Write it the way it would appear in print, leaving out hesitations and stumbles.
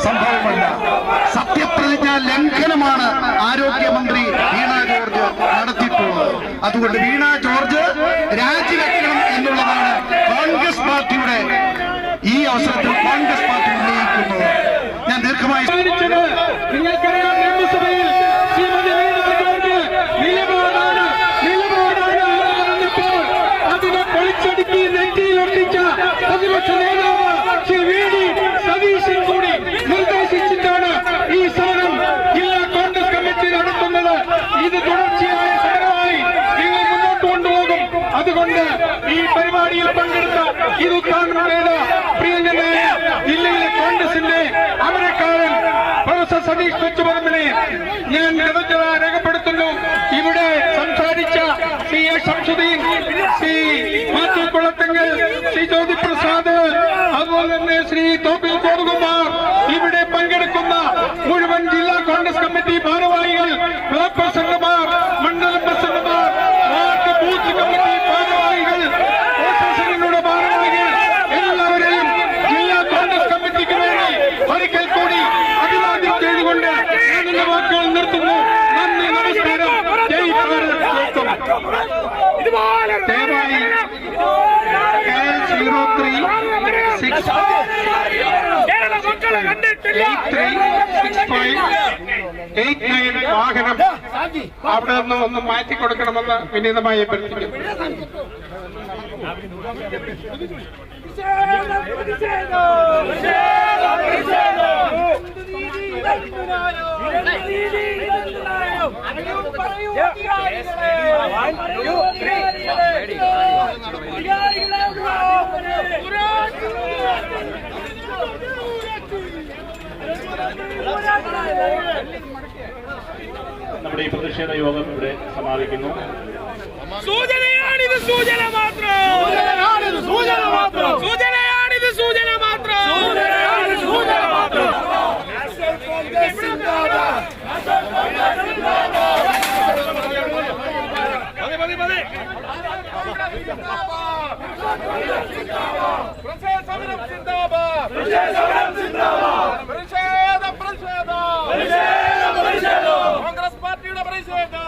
സംഭവമല്ല, സത്യപ്രതിജ്ഞ ലംഘനമാണ് ആരോഗ്യമന്ത്രി വീണ ജോർജ് നടത്തിയിട്ടുള്ളത്. അതുകൊണ്ട് വീണ ജോർജ് രാജിവെക്കണം എന്നുള്ളതാണ് കോൺഗ്രസ് പാർട്ടിയുടെ ഈ അവസരത്തിൽ കോൺഗ്രസ് പാർട്ടി ഉന്നയിക്കുന്നത്. ഞാൻ ദീർഘമായി നിങ്ങൾക്കറിയാം, നിയമസഭയിൽ ശ്രീമതി വീണ ജോർജ് നിലപാടാണ് അതിനെ പൊളിച്ചടുക്കി നെറ്റിയിലൊട്ടിച്ച പ്രതിപക്ഷ നേതാവ് ശ്രീ വി ഡി സതീശൻ കൂടി നിർദ്ദേശിച്ചിട്ടാണ് ഈ സമരം ജില്ലാ കോൺഗ്രസ് കമ്മിറ്റി നടത്തുന്നത്. ഇത് തുടർച്ചയായ സമരമായി നിങ്ങൾ മുന്നോട്ട് കൊണ്ടുപോകും. അതുകൊണ്ട് ഈ പരിപാടിയിൽ പങ്കെടുത്ത ഇത് ഉദ്ഘാടനം ചെയ്ത പ്രിയങ്കനായ ജില്ലയിലെ കോൺഗ്രസിന്റെ അമരക്കാരൻ പ്രൊഫസർ സതീഷ് കൊച്ചുപറമ്പിനെ ഞാൻ കൃതജ്ഞത രേഖപ്പെടുത്തുന്നു. ഇവിടെ സംസാരിച്ച ശ്രീ എ ശംസുദ്ദീൻ, ശ്രീ മാത്യു കുളത്തെങ്കിൽ, ശ്രീ ജ്യോതിപ്രസാദ്, അതുപോലെ തന്നെ ശ്രീ തോപ്പിൽ ഗോപകുമാർ, ഇവിടെ പങ്കെടുക്കുന്ന മുഴുവൻ ജില്ലാ കോൺഗ്രസ് കമ്മിറ്റി ഭാരവാഹികൾ, ബ്ലോക്ക് പ്രസിഡന്റുമാർ, മണ്ഡലം പ്രസിഡന്റുമാർ, വാർഡ് ബൂത്ത് കമ്മിറ്റി ഭാരവാഹികൾ, ഓഫീസറിനുള്ള ഭാരവാഹികൾ, എല്ലാവരെയും ജില്ലാ കോൺഗ്രസ് കമ്മിറ്റിക്ക് വേണ്ടി ഒരിക്കൽ കൂടി അഭിവാദ്യം ചെയ്തുകൊണ്ട് ഞാൻ എന്റെ വാക്കുകൾ നിർത്തുന്നു. നന്ദി, നമസ്കാരം, ജയ് ഭാരത്. ദയവായി വാഹനം അവിടെ നിന്ന് ഒന്ന് മാറ്റിക്കൊടുക്കണമെന്ന് വിനീതമായി അഭ്യർത്ഥിക്കുന്നു. നമ്മുടെ ഈ പ്രതിഷേധ യോഗം ഇവിടെ സമാപിക്കുന്നു. സൂചനയാണിത്, സൂചന മാത്രം. സൂചനയാണിത്, സൂചന മാത്രം. കോൺഗ്രസ് പാർട്ടിയുടെ പ്രതിഷേധം.